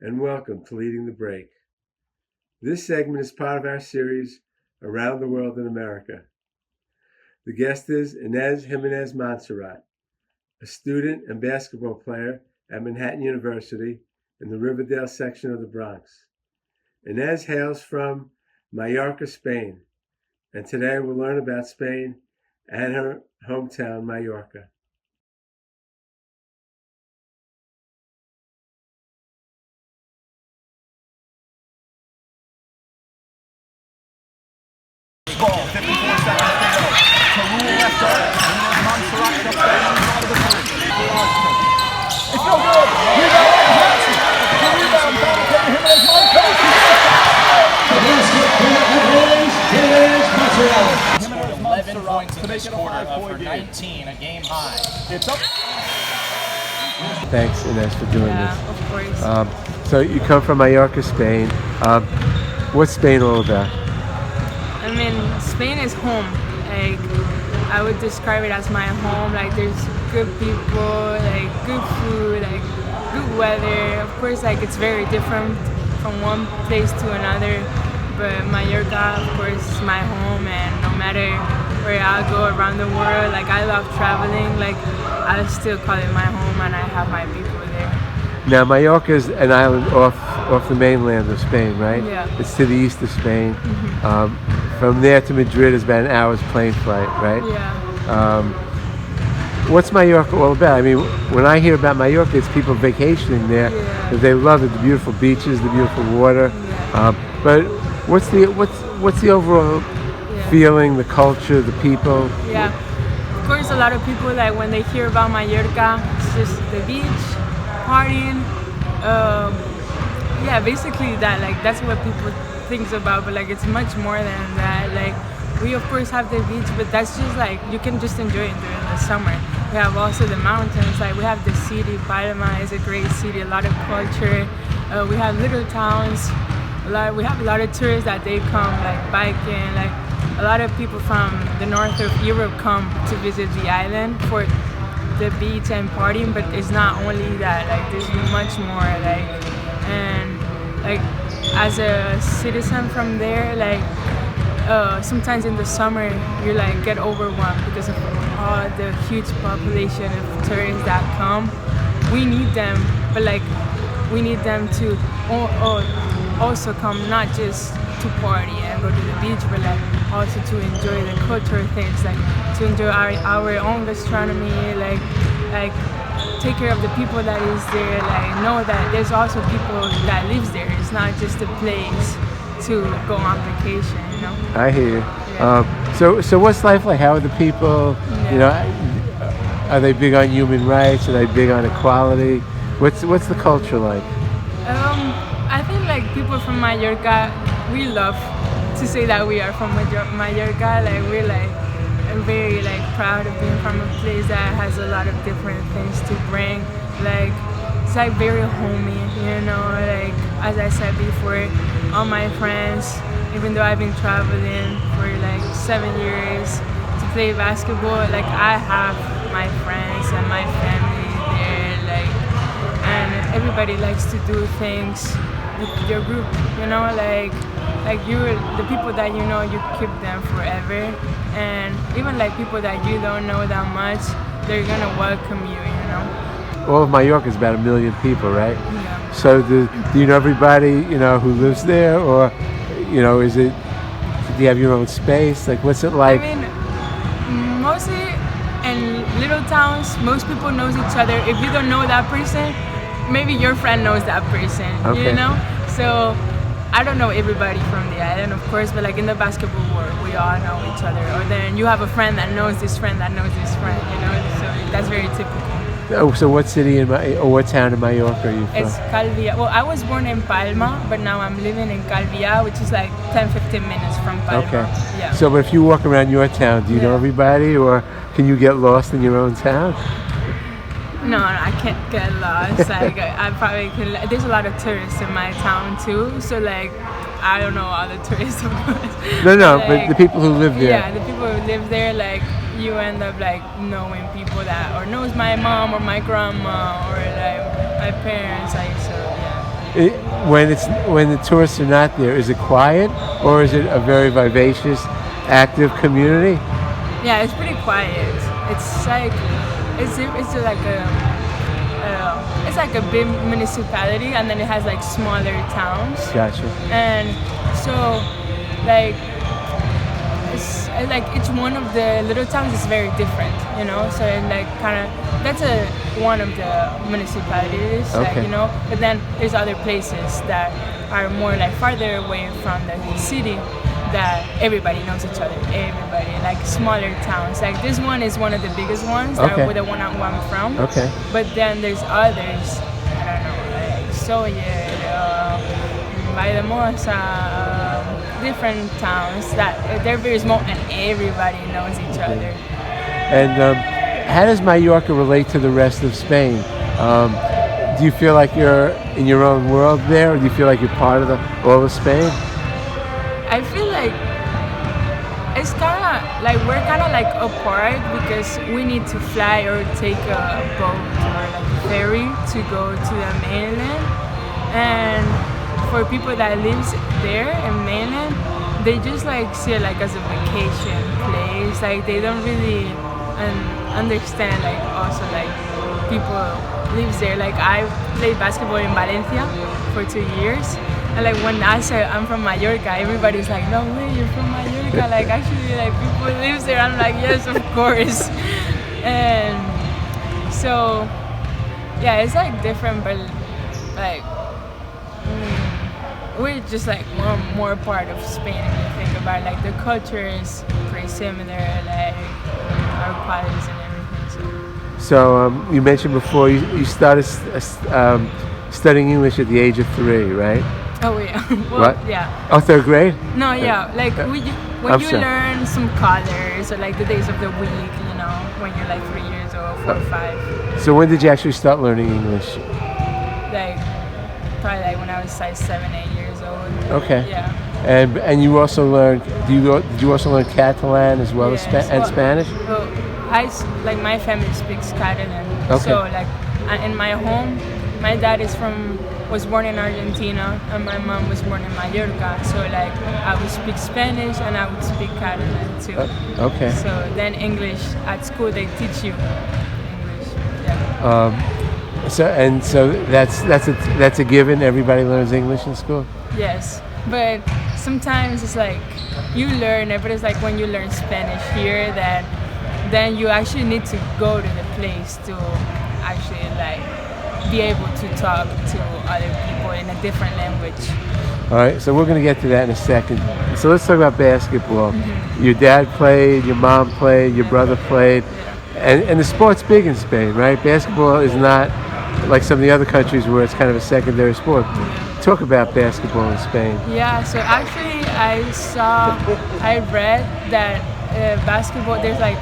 and welcome to Leading the Break. This segment is part of our series, Around the World in America. The guest is Ines Gimenez Monserrat, a student and basketball player at Manhattan University in the Riverdale section of the Bronx. Ines hails from Mallorca, Spain, and today we'll learn about Spain and her hometown, Mallorca. Ball, 54 seconds to go. To rule left arm. Ines Monserrat just down on the side of the court. It's no good. Rebound, Hansen. The rebound, foul taken Gimenez Monserrat. The basket for Ines Monserrat. Scored 11 points in this quarter of her 19, a game high. It's up. Thanks, Ines, for doing Yeah, this. of course. So you come from Mallorca, Spain. What's Spain all about? I mean, Spain is home. Like, I would describe it as my home. Like, there's good people, like good food, like good weather. Of course, like it's very different from one place to another. But Mallorca, of course, is my home, and no matter where I go around the world, like I love traveling. Like, I still call it my home, and I have my people there. Now, Mallorca is an island off the mainland of Spain, right? Yeah. It's to the east of Spain. From there to Madrid is about an hour's plane flight, right? Yeah. What's Mallorca all about? I mean, when I hear about Mallorca, it's people vacationing there. Yeah. They love it, the beautiful beaches, the beautiful water. Yeah. But what's the overall feeling, the culture, the people? Yeah, of course, a lot of people, like when they hear about Mallorca, it's just the beach, partying. Yeah, basically that. Like that's what people think about, but like it's much more than that. Like we of course have the beach, but that's just like you can just enjoy it during the summer. We have also the mountains. Like we have the city. Palma is a great city. A lot of culture. We have little towns. We have a lot of tourists that they come like biking. Like a lot of people from the north of Europe come to visit the island for the beach and partying. But it's not only that. Like there's much more. Like as a citizen from there, like sometimes in the summer you like get overwhelmed because of all the huge population of tourists that come. We need them, but like we need them to also come not just to party and go to the beach, but like also to enjoy the cultural things, like to enjoy our own gastronomy, like take care of the people that is there, like know that there's also people that lives there. It's not just a place to go on vacation, you know. I hear you. Yeah. So what's life like? How are the people? Yeah. You know, are they big on human rights? Are they big on equality? What's the culture like? I think like people from Mallorca, we love to say that we are from Mallorca. Like we're like very like proud of being from a place that has a lot of different things to bring. Like it's like very homey, you know. Like as I said before, all my friends, even though I've been traveling for like 7 years to play basketball, like I have my friends and my family there, like, and everybody likes to do things with your group, you know, like the people that you know, you keep them forever, and even like people that you don't know that much, they're gonna welcome you, you know. All of Mallorca is about 1 million people, right? Yeah. So do you know everybody, you know, who lives there, or, you know, do you have your own space? Like, what's it like? I mean, mostly in little towns, most people knows each other. If you don't know that person, maybe your friend knows that person, Okay. you know? So I don't know everybody from the island, of course, but like in the basketball world, we all know each other. Or then you have a friend that knows this friend that knows this friend, you know? So that's very typical. Oh, so what city or what town in Mallorca are you from? It's Calvia. Well, I was born in Palma, but now I'm living in Calvia, which is like 10-15 minutes from Palma. Okay. Yeah. So, but if you walk around your town, do you know Yeah. everybody, or can you get lost in your own town? No, I can't get lost. Like I probably can. There's a lot of tourists in my town too, so like I don't know all the tourists, of course. No, Like, but the people who live there. Yeah, the people who live there, like you end up like knowing people that or knows my mom or my grandma or like my parents. Like so, yeah. when the tourists are not there, is it quiet or is it a very vivacious, active community? Yeah, it's pretty quiet. It's like it's like a big municipality, and then it has like smaller towns. Gotcha. And so like it's like each one of the little towns is very different, you know. So it like kind of that's one of the municipalities, like, Okay. you know. But then there's other places that are more like farther away from the city that everybody knows each other. Everybody, like smaller towns. Like this one is one of the biggest ones. Okay. That the one I'm from. Okay. But then there's others. I don't know, like Sawyer, Vaidamosa, different towns that they're very small and everybody knows each other. And how does Mallorca relate to the rest of Spain? Do you feel like you're in your own world there, or do you feel like you're part of all of Spain? I feel like it's kind of like we're kind of like apart because we need to fly or take a boat or like a ferry to go to the mainland. And for people that lives there in mainland, they just like see it like as a vacation place. Like they don't really understand like also like people lives there. Like I played basketball in Valencia for 2 years. And like when I say I'm from Mallorca, everybody's like, no way, you're from Mallorca. Like actually, like people lives there. I'm like, yes, of course. And so, yeah, it's like different, but like we're just like more part of Spain. If you think about it. Like the culture is pretty similar, like our qualities and everything. So you mentioned before you started studying English at the age of 3, right? Oh yeah. Well, What? Yeah. Oh, 3rd grade? No, yeah. Like when I'm you sorry. learn some colors or like the days of the week, you know, when you're like 3 years old, 4 or 5. So when did you actually start learning English? Like probably like when I was like 7, 8 years old. Okay. Yeah. And you also learned? Did you also learn Catalan as well as Yes. and Well, Spanish? Well, like my family speaks Catalan. Okay. So like in my home, my dad was born in Argentina and my mom was born in Mallorca. So like I would speak Spanish and I would speak Catalan too. Okay. So then English at school they teach you English. Yeah. So that's a given. Everybody learns English in school. Yes, but sometimes it's like you learn it, but it's like when you learn Spanish here that then you actually need to go to the place to actually like be able to talk to other people in a different language. All right. So we're going to get to that in a second. So let's talk about basketball. Mm-hmm. Your dad played. Your mom played. Your brother played. And the sport's big in Spain, right? Basketball is not like some of the other countries where it's kind of a secondary sport. Talk about basketball in Spain. Yeah, so actually I read that basketball, there's like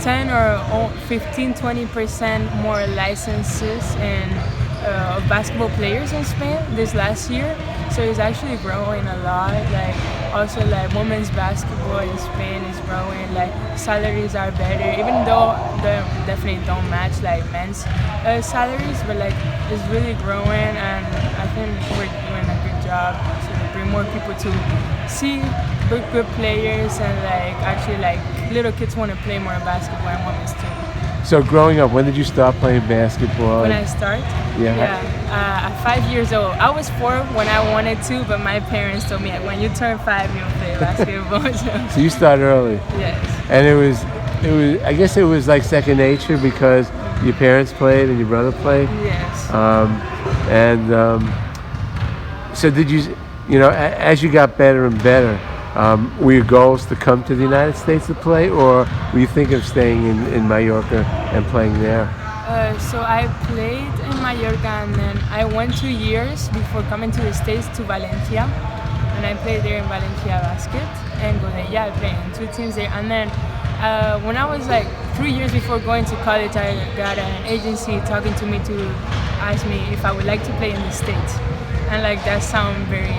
10 or 15, 20% more licenses of basketball players in Spain this last year. So it's actually growing a lot. Like also like women's basketball in Spain is growing. Like salaries are better, even though they definitely don't match like men's salaries, but like it's really growing, and I think we're doing a good job to bring more people to see good players, and like actually like little kids want to play more basketball and women's too. So growing up, when did you start playing basketball? When I start? Yeah. At 5 years old. I was 4 when I wanted to, but my parents told me when you turn 5, you'll play basketball. So you started early. Yes. And it was. I guess it was like second nature because your parents played and your brother played. Yes. So did you? You know, as you got better and better, were your goals to come to the United States to play, or were you thinking of staying in Mallorca and playing there? So I played in Mallorca, and then I went 2 years before coming to the States to Valencia, and I played there in Valencia basket and Godella. I played in 2 teams there, and then when I was like 3 years before going to college, I got an agency talking to me to ask me if I would like to play in the States, and like that sounded very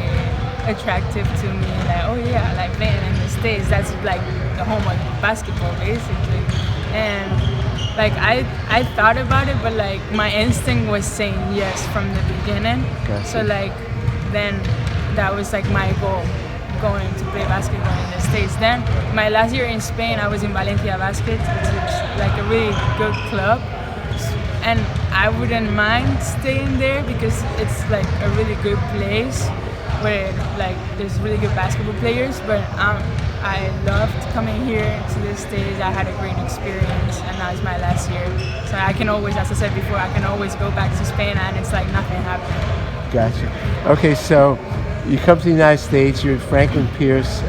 attractive to me. Like, oh yeah, like playing in the States, that's like the home of basketball basically. And like I thought about it, but like my instinct was saying yes from the beginning. Gotcha. So like then that was like my goal, going to play basketball in the States. Then my last year in Spain, I was in Valencia Basket, which is like a really good club, and I wouldn't mind staying there because it's like a really good place where like there's really good basketball players. But I loved coming here to the States. I had a great experience, and now it's my last year. So I can always, as I said before, I can always go back to Spain, and it's like nothing happened. Gotcha. Okay, so you come to the United States. You're at Franklin Pierce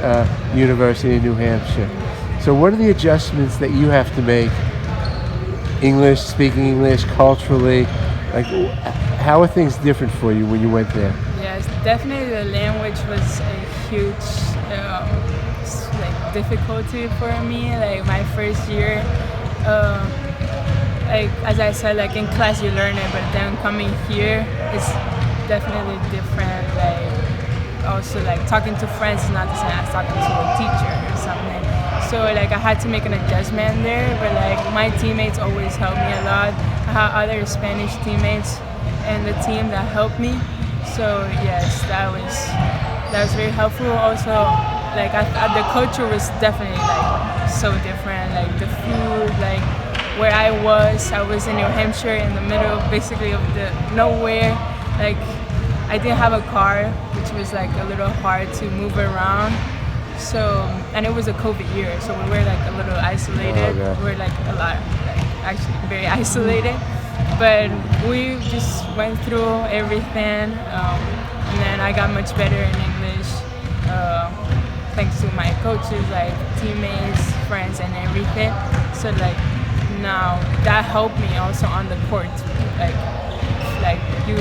University in New Hampshire. So what are the adjustments that you have to make? English, speaking English, culturally, like how are things different for you when you went there? Yes, definitely the language was a huge like difficulty for me. Like my first year, like as I said, like in class you learn it, but then coming here, it's definitely different. Like also like talking to friends is not the same as talking to a teacher or something. So like I had to make an adjustment there, but like my teammates always helped me a lot. I had other Spanish teammates in the team that helped me. So yes, that was very helpful. Also, like the culture was definitely like so different. Like the food, like where I was in New Hampshire, in the middle, basically of the nowhere. Like I didn't have a car, which was like a little hard to move around. So, and it was a COVID year, so we were like a little isolated. Oh, okay. We were like a lot, like actually very isolated. But we just went through everything, and then I got much better in English, thanks to my coaches, like teammates, friends, and everything. So like now that helped me also on the court. Like you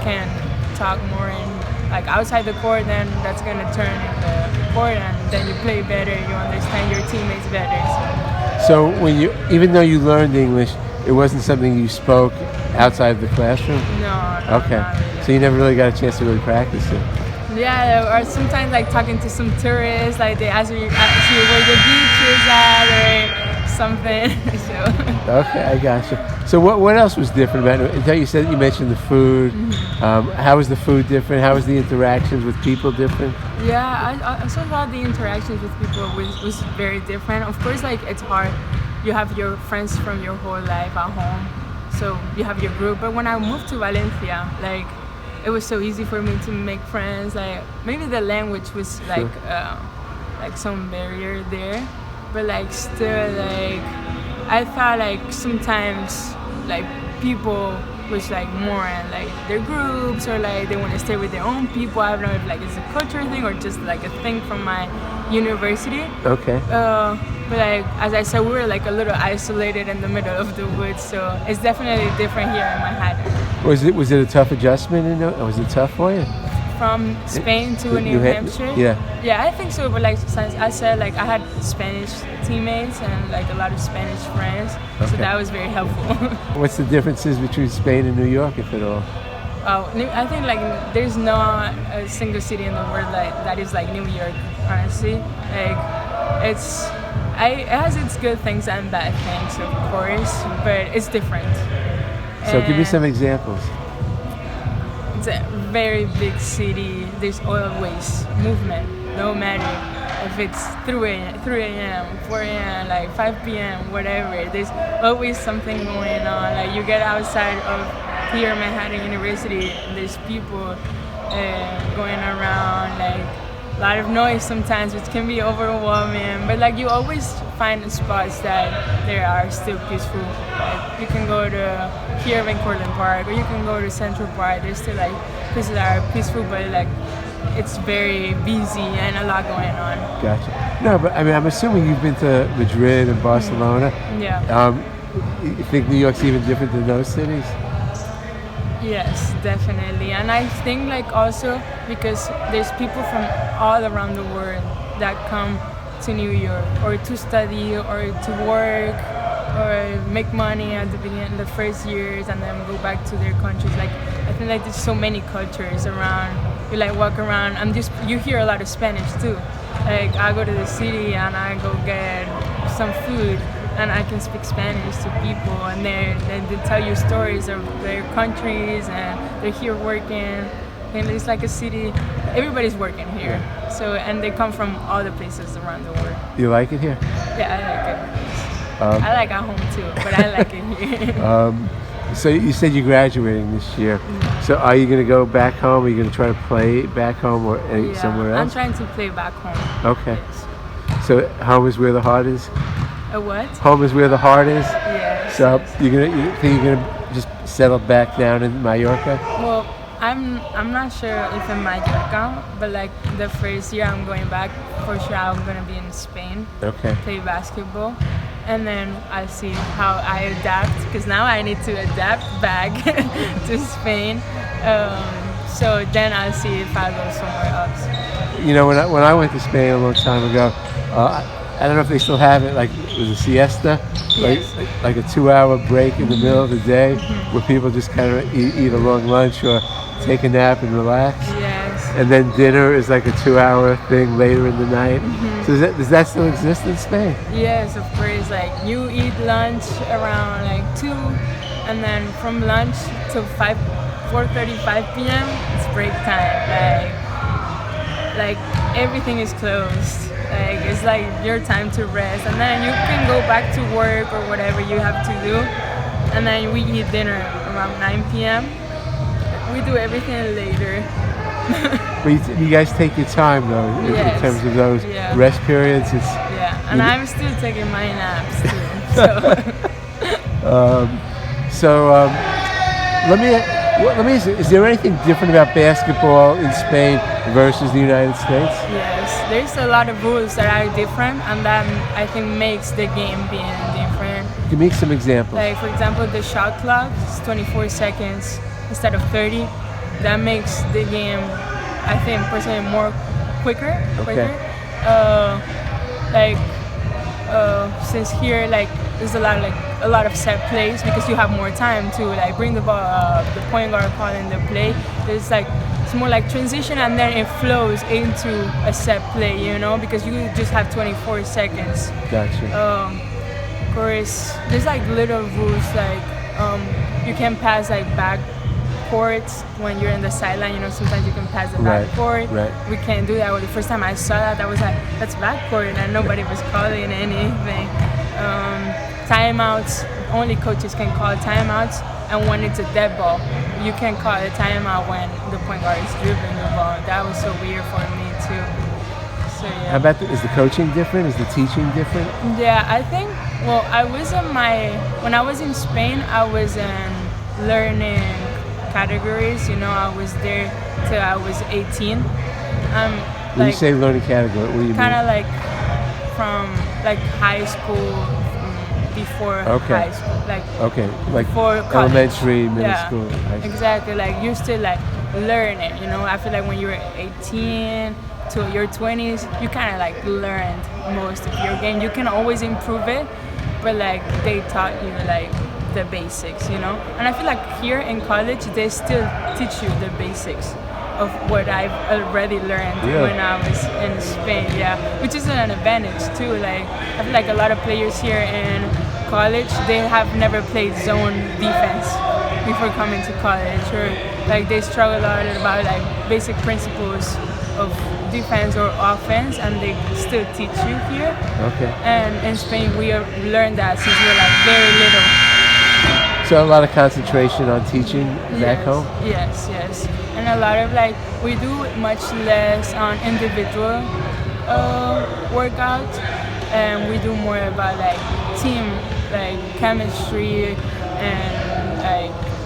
can talk more in like outside the court, then that's gonna turn in the court, and then you play better. You understand your teammates better. So when you, even though you learned English, it wasn't something you spoke outside the classroom? No, okay. not really. So you never really got a chance to really practice it? Yeah, or sometimes like talking to some tourists, like they ask you where the beach is at or something. So. Okay, I gotcha. So what else was different about it? You said you mentioned the food. Mm-hmm. How was the food different? How was the interactions with people different? Yeah, I also thought the interactions with people was very different. Of course, like it's hard. You have your friends from your whole life at home, so you have your group. But when I moved to Valencia, like it was so easy for me to make friends. Like maybe the language was like some barrier there, but like still like I thought like sometimes like people was like more in like their groups, or like they want to stay with their own people. I don't know if like it's a cultural thing or just like a thing from my university. Okay. But like as I said, we were like a little isolated in the middle of the woods, so it's definitely different here in Manhattan. Was it a tough adjustment? Was it tough for you? From Spain to New Hampshire? Yeah, I think so. But like since I said, like I had Spanish teammates and like a lot of Spanish friends, so that was very helpful. What's the differences between Spain and New York, if at all? Oh, I think like there's not a single city in the world that is like New York. Honestly, like it has its good things and bad things, of course, but it's different. So give me some examples. It's a very big city. There's always movement, no matter if it's 3 a.m., 4 a.m., like 5 p.m., whatever. There's always something going on. Like you get outside of here, Manhattan University, there's people going around, like a lot of noise sometimes, which can be overwhelming. But like you always find spots that they are still peaceful. Like you can go to here in Cortlandt Park, or you can go to Central Park. There's still like places that are peaceful, but like it's very busy and a lot going on. Gotcha. No, but I mean, I'm assuming you've been to Madrid and Barcelona. Yeah. You think New York's even different than those cities? Yes, definitely. And I think like also because there's people from all around the world that come to New York, or to study, or to work, or make money at the beginning, the first years, and then go back to their countries. Like I think like there's so many cultures around. You like walk around and you hear a lot of Spanish too. Like I go to the city and I go get some food, and I can speak Spanish to people, and they tell you stories of their countries, and they're here working. And it's like a city. Everybody's working here. So, and they come from all the places around the world. You like it here? Yeah, I like it. I like at home too, but I like it here. So you said you're graduating this year. So are you going to go back home? Are you going to try to play back home or somewhere else? I'm trying to play back home. Okay. Yes. So home is where the heart is? A what? Home is where the heart is? Yes. So yes. you think you're gonna just settle back down in Mallorca? Well, I'm not sure if in Mallorca, but like the first year I'm going back, for sure I'm gonna be in Spain. Okay. Play basketball, and then I'll see how I adapt, because now I need to adapt back to Spain. So then I'll see if I go somewhere else. You know, when I went to Spain a long time ago, I don't know if they still have it. Like it was a siesta, Yes. like a 2-hour break in the middle of the day, where people just kind of eat a long lunch or take a nap and relax. Yes. And then dinner is like a 2-hour thing later in the night. So does that still exist in Spain? Yes, of course. Like you eat lunch around like 2, and then from lunch to 4:35 p.m. it's break time. Like everything is closed. Like it's like your time to rest, and then you can go back to work or whatever you have to do. And then we eat dinner around 9 p.m. We do everything later. But you guys take your time though, Yes. in terms of those Yeah. rest periods. Yeah, and I'm still taking my naps too. So. Let me ask you, is there anything different about basketball in Spain versus the United States? Yes, there's a lot of rules that are different, and that I think makes the game being different. Give me some examples. Like for example, the shot clock is 24 seconds instead of 30. That makes the game, I think personally, more quicker. Since here there's a lot of set plays, because you have more time to like bring the ball up, the point guard calling the play. There's it's more like transition, and then it flows into a set play, because you just have 24 seconds. Gotcha. Of course, there's little rules you can pass back courts when you're in the sideline. Sometimes you can pass the back court. Right. We can't do that. Well, the first time I saw that, I was like, that's back court, and nobody was calling anything. Timeouts, only coaches can call timeouts, and when it's a dead ball, you can call a timeout when the point guard is dribbling the ball. That was so weird for me too. So yeah. How about is the coaching different? Is the teaching different? Yeah, I think. Well, when I was in Spain, I was in learning categories. I was there till I was 18. When you say learning category, what do you mean? Kind of from high school, before high school, before college. Elementary, middle school, high school. Exactly. You still learn it. I feel like when you're 18 to your 20s, you kind of learned most of your game. You can always improve it, but they taught you the basics, And I feel here in college they still teach you the basics of what I've already learned when I was in Spain, which is an advantage too. I feel a lot of players here in college, they have never played zone defense before coming to college, or they struggle a lot about basic principles of defense or offense, and they still teach you here. Okay. And in Spain, we learned that since we were very little. So a lot of concentration on teaching back home? Yes. And a lot of we do much less on individual workouts, and we do more about team, chemistry and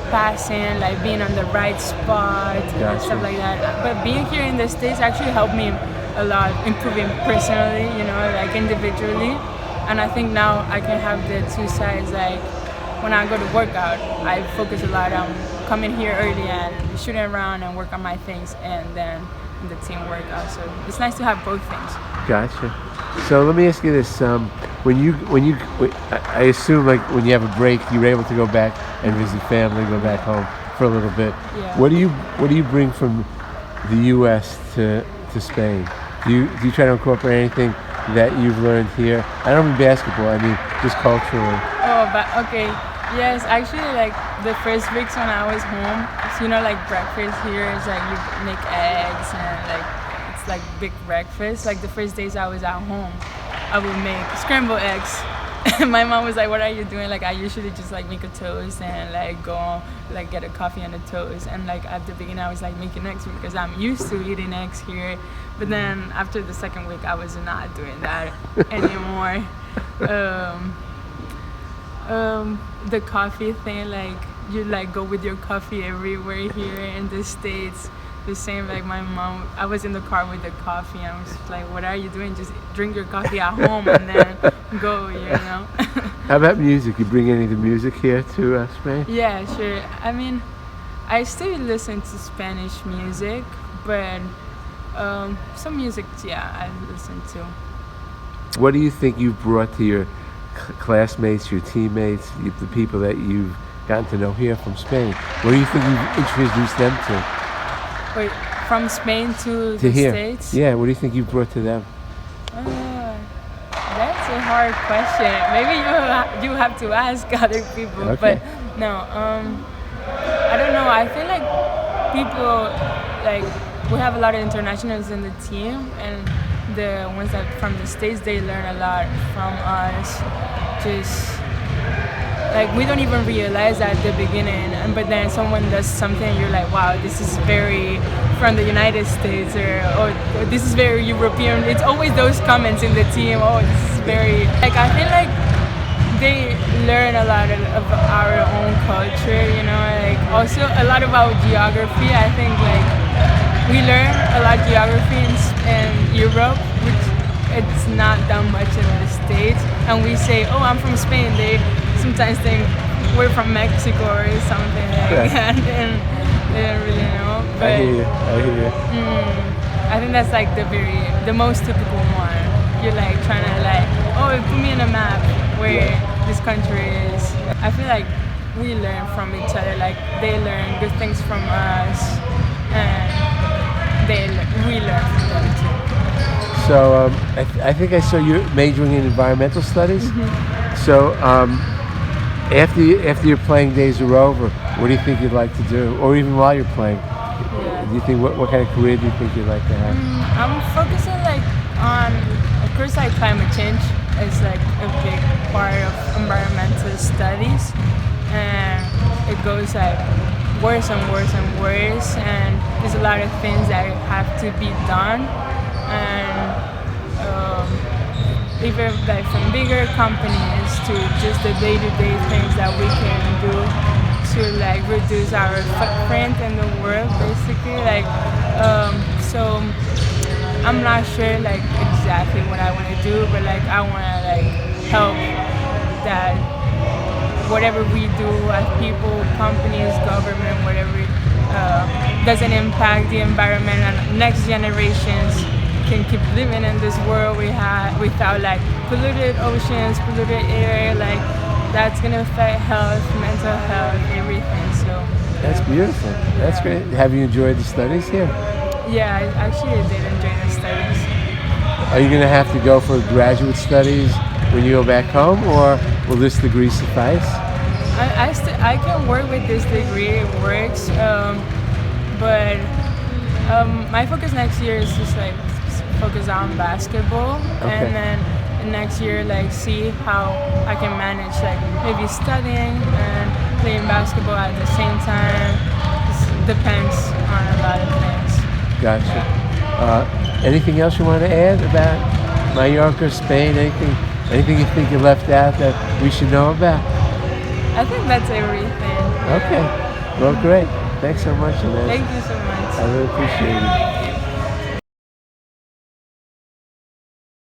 passing, being on the right spot, Gotcha. Stuff like that. But being here in the States actually helped me a lot, improving personally, individually. And I think now I can have the two sides. When I go to workout, I focus a lot on coming here early and shooting around and work on my things, and then in the team workout. So it's nice to have both things. Gotcha. So let me ask you this: I assume when you have a break, you're able to go back and visit family, go back home for a little bit. Yeah. What do you bring from the U.S. to Spain? Do you try to incorporate anything that you've learned here? I don't mean basketball, I mean just culturally. Oh, but okay. Yes, actually, like the first weeks when I was home, so, you know, like breakfast here is like you make eggs and like it's like big breakfast. Like the first days I was at home, I would make scrambled eggs. My mom was like, "What are you doing?" Like I usually just like make a toast and like go like get a coffee and a toast. And like at the beginning I was like making eggs because I'm used to eating eggs here. But then after the second week I was not doing that anymore. The coffee thing, like you like go with your coffee everywhere here in the States. The same, like my mom, I was in the car with the coffee and I was like, what are you doing? Just drink your coffee at home and then go, you know. How about music? You bring any of the music here to Spain? Yeah, sure. I mean, I still listen to Spanish music, but some music, yeah, I listen to. What do you think you've brought to your classmates, your teammates, the people that you've gotten to know here from Spain? What do you think you've introduced them to? Wait, from Spain to the here. States? Yeah, what do you think you've brought to them? That's a hard question. Maybe you have to ask other people. Okay. But no, I don't know. I feel like people, like, we have a lot of internationals in the team, and the ones that from the States, they learn a lot from us. Just like we don't even realize at the beginning, but then someone does something, you're like, wow, this is very from the United States, or this is very European. It's always those comments in the team. Oh, this is very like I feel like they learn a lot of our own culture. You know, like also a lot about geography. I think like we learn a lot of geography in Europe, which it's not that much in the States. And we say, oh, I'm from Spain. They sometimes think we're from Mexico or something like that, and they don't really know. But I hear you. I think that's like the most typical one. You're like trying to like, oh, put me in a map where this country is. I feel like we learn from each other. Like they learn good things from us, and we learn from them too. So I think I saw you majoring in environmental studies. So after your playing days are over, what do you think you'd like to do? Or even while you're playing, do you think what kind of career do you think you'd like to have? I'm focusing like on, of course, like climate change is like a big part of environmental studies, and it goes like worse and worse and worse, and there's a lot of things that have to be done, and even like from bigger companies to just the day-to-day things that we can do to like reduce our footprint in the world, basically. Like so I'm not sure like exactly what I want to do, but like I want to like help that whatever we do as people, companies, government, whatever, doesn't impact the environment, and next generations can keep living in this world we have without like polluted oceans, polluted air. Like that's gonna affect health, mental health, everything. So that's beautiful. That's great. Have you enjoyed the studies here? Yeah, I actually did enjoy the studies. Are you gonna have to go for graduate studies when you go back home, or will this degree suffice? I can work with this degree. It works, but my focus next year is just like focus on basketball, and then next year like see how I can manage like maybe studying and playing basketball at the same time. It depends on a lot of things. Gotcha. Anything else you want to add about Mallorca, Spain? Anything you think you left out that we should know about? I think that's everything. Okay. Well, great. Thanks so much, Ines. Thank you so much. I really appreciate it.